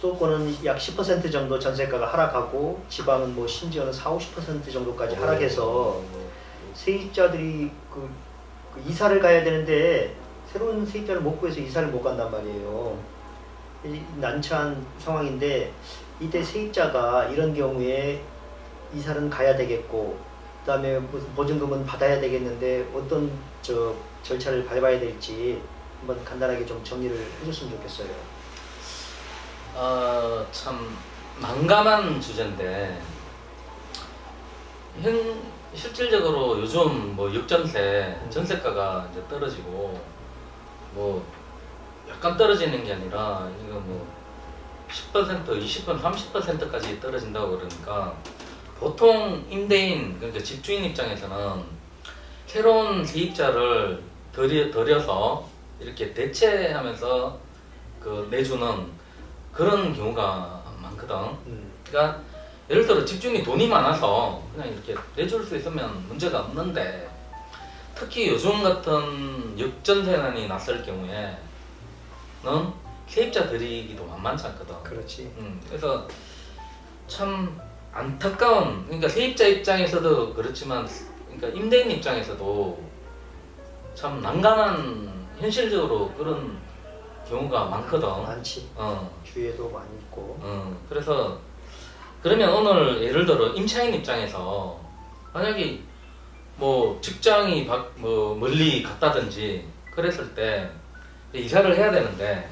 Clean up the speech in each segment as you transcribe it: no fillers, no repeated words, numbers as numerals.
수도권은 약 10% 정도 전세가가 하락하고 지방은 뭐 심지어는 40~50% 정도까지 하락해서 세입자들이 그 이사를 가야 되는데 새로운 세입자를 못 구해서 이사를 못 간단 말이에요. 난처한 상황인데 이때 세입자가 이런 경우에 이사는 가야 되겠고 그다음에 무슨 보증금은 받아야 되겠는데 어떤 절차를 밟아야 될지 한번 간단하게 좀 정리를 해줬으면 좋겠어요. 참 난감한 주제인데 실질적으로 요즘 뭐 역전세 전세가가 이제 떨어지고 뭐 약간 떨어지는 게 아니라 이거 뭐 10%, 20%, 30%까지 떨어진다고 그러니까 보통 임대인 그러니까 집주인 입장에서는 새로운 세입자를 들여서 이렇게 대체하면서 그 내주는 그런 경우가 많거든. 그러니까 예를 들어 집주인이 돈이 많아서 그냥 이렇게 내줄 수 있으면 문제가 없는데 특히 요즘 같은 역전세난이 났을 경우에는 세입자 들이기도 만만치 않거든. 그렇지. 그래서 참 안타까운, 그러니까 세입자 입장에서도 그렇지만 그러니까 임대인 입장에서도 참 난감한 현실적으로 그런 경우가 많거든. 많지. 주위에도 많이 있고. 그래서 그러면 오늘 예를 들어 임차인 입장에서 만약에 뭐 직장이 뭐 멀리 갔다든지 그랬을 때 이사를 해야 되는데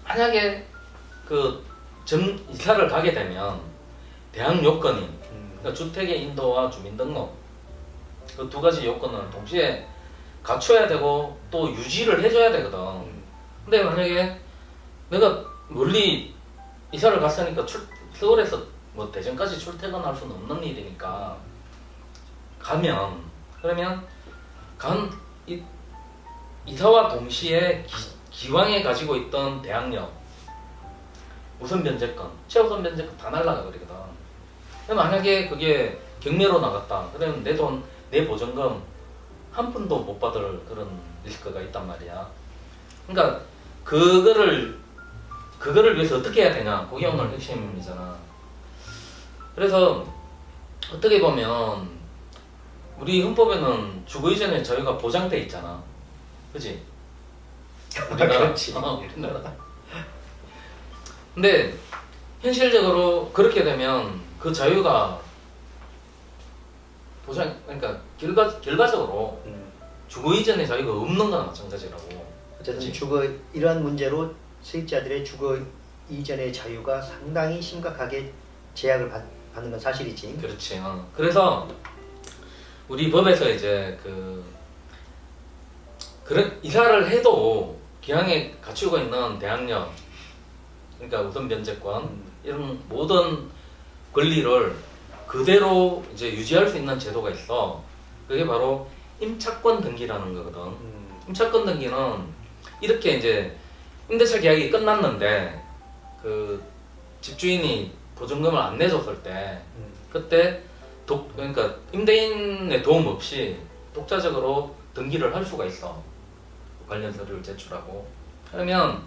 만약에 이사를 가게 되면 대항 요건이 그러니까 주택의 인도와 주민등록 그 두 가지 요건을 동시에 갖춰야 되고 또 유지를 해줘야 되거든. 근데 만약에 내가 멀리 이사를 갔으니까 서울에서 뭐 대전까지 출퇴근할 수는 없는 일이니까 그러면 이사와 동시에 기왕에 가지고 있던 대항력, 우선 변제권, 최우선 변제권 다 날라가 버리거든. 만약에 그게 경매로 나갔다. 그러면 내 보증금 한 푼도 못 받을 그런 리스크가 있단 말이야. 그러니까 그거를 위해서 어떻게 해야 되냐? 그게 오늘 핵심이잖아. 그래서 어떻게 보면 우리 헌법에는 주거 이전에 저희가 보장돼 있잖아. 그지? 그렇지. 우리나라. 근데 현실적으로 그렇게 되면 그 자유가 그러니까 결과적으로 주거 이전의 자유가 없는 거나 마찬가지라고. 어쨌든 이러한 문제로 세입자들의 주거 이전의 자유가 상당히 심각하게 제약을 받는 건 사실이지. 그렇지. 그래서 우리 법에서 이제 그런 이사를 해도 기왕에 갖추고 있는 대항력, 그러니까 우선 변제권 이런 모든 권리를 그대로 이제 유지할 수 있는 제도가 있어. 그게 바로 임차권 등기라는 거거든. 임차권 등기는 이렇게 이제 임대차 계약이 끝났는데 그 집주인이 보증금을 안 내줬을 때 그때 그러니까 임대인의 도움 없이 독자적으로 등기를 할 수가 있어. 관련 서류를 제출하고. 그러면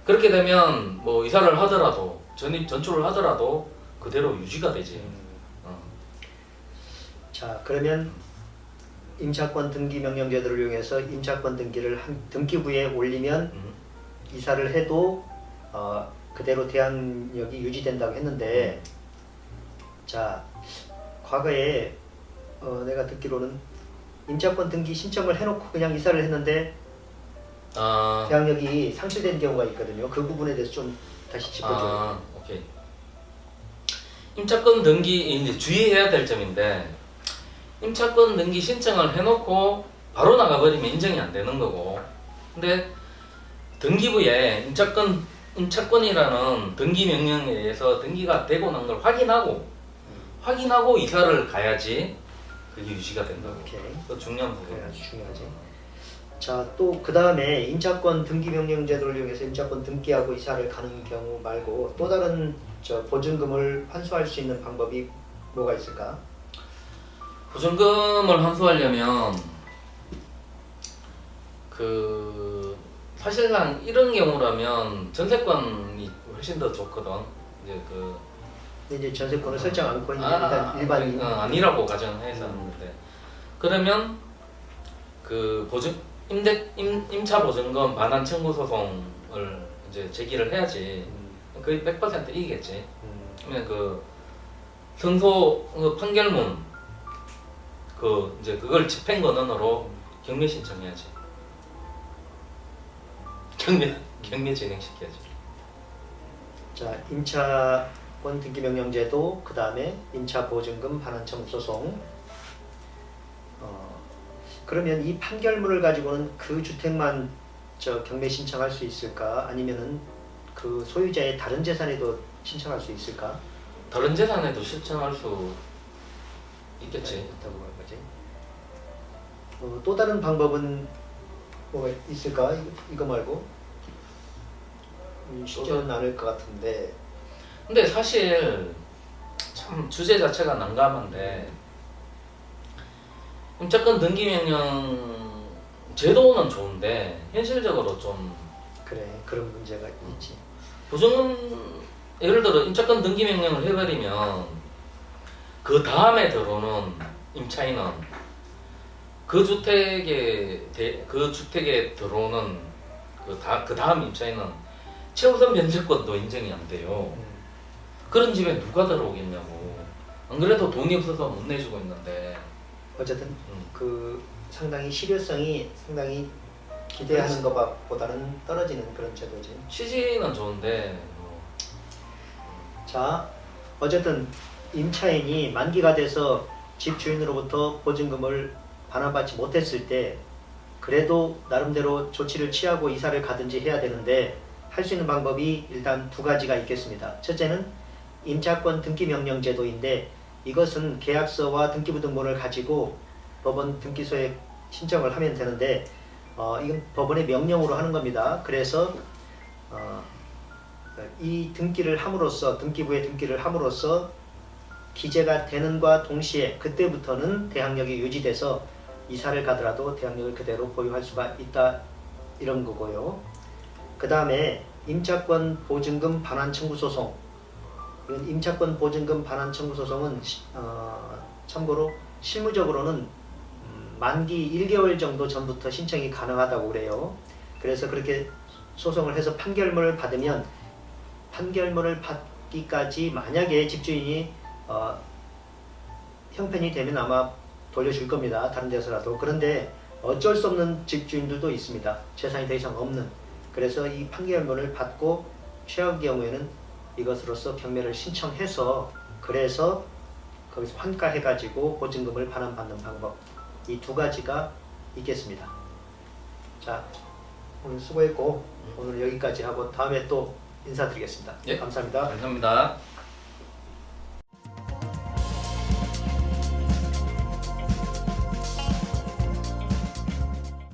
그렇게 되면 뭐 이사를 하더라도 전출을 하더라도 그대로 유지가 되지. 자, 그러면 임차권 등기 명령 제도를 이용해서 임차권 등기를 등기부에 올리면 이사를 해도 그대로 대항력이 유지된다고 했는데, 자, 과거에 내가 듣기로는 임차권 등기 신청을 해놓고 그냥 이사를 했는데 대항력이 상실된 경우가 있거든요. 그 부분에 대해서 좀 다시 짚어줘요. 오케이. 임차권 등기 이제 주의해야 될 점인데, 임차권 등기 신청을 해놓고 바로 나가버리면 인정이 안 되는 거고, 근데 등기부에 임차권이라는 등기 명령에 의해서 등기가 되고 난 걸 확인하고 이사를 가야지 그게 유지가 된다고. 오케이. 그 중요한 부분. 아주 중요하지. 자, 또 그 다음에 임차권 등기 명령 제도를 이용해서 임차권 등기하고 이사를 가는 경우 말고 또 다른 보증금을 환수할 수 있는 방법이 뭐가 있을까? 보증금을 환수하려면 사실상 이런 경우라면 전세권이 훨씬 더 좋거든. 이제 근데 이제 전세권을 설정 않고 있는 일단 일반인 아니라고 가정해서는데 그러면 그 임차 보증금 반환 청구 소송을 이제 제기를 해야지 거의 100% 이기겠지. 그러면 그 승소 판결문 이제 그걸 집행 권한으로 경매 신청해야지. 경매 진행시켜야지. 자, 임차권 등기 명령제도, 그 다음에 임차 보증금 반환 청구 소송. 그러면 이 판결문을 가지고는 그 주택만 경매 신청할 수 있을까? 아니면은 그 소유자의 다른 재산에도 신청할 수 있을까? 다른 재산에도 신청할 수 있겠지. 있다고 할 거지. 또 다른 방법은 뭐가 있을까? 이거 말고 쉽지는 않을 것 같은데. 근데 사실 참 주제 자체가 난감한데 임차권 등기명령 제도는 좋은데 현실적으로 좀 그래, 그런 문제가 있지. 보증금 예를 들어 임차권 등기명령을 해버리면 그 다음에 들어오는 임차인은 그 주택에 들어오는 그 다음 임차인은 최우선 면제권도 인정이 안 돼요. 그런 집에 누가 들어오겠냐고. 안 그래도 돈이 없어서 못 내주고 있는데. 어쨌든 그 상당히 실효성이 상당히 기대하는 것보다는 떨어지는 그런 제도지. 취지는 좋은데 자, 어쨌든 임차인이 만기가 돼서 집 주인으로부터 보증금을 반환받지 못했을 때 그래도 나름대로 조치를 취하고 이사를 가든지 해야 되는데 할 수 있는 방법이 일단 두 가지가 있겠습니다. 첫째는 임차권 등기 명령 제도인데 이것은 계약서와 등기부등본을 가지고 법원 등기소에 신청을 하면 되는데 이건 법원의 명령으로 하는 겁니다. 그래서 이 등기를 함으로써 등기부에 등기를 함으로써 기재가 되는과 동시에 그때부터는 대항력이 유지돼서 이사를 가더라도 대항력을 그대로 보유할 수가 있다 이런 거고요. 그 다음에 임차권 보증금 반환 청구 소송. 이건 임차권 보증금 반환 청구 소송은 참고로 실무적으로는 만기 1개월 정도 전부터 신청이 가능하다고 그래요. 그래서 그렇게 소송을 해서 판결문을 받으면 판결문을 받기까지 만약에 집주인이 형편이 되면 아마 돌려줄 겁니다. 다른 데서라도. 그런데 어쩔 수 없는 집주인들도 있습니다. 재산이 더 이상 없는. 그래서 이 판결문을 받고 최악의 경우에는 이것으로서 경매를 신청해서 그래서 거기서 환가해가지고 보증금을 반환받는 방법. 이 두 가지가 있겠습니다. 자, 오늘 수고했고 오늘 여기까지 하고 다음에 또 인사드리겠습니다. 예. 감사합니다. 감사합니다.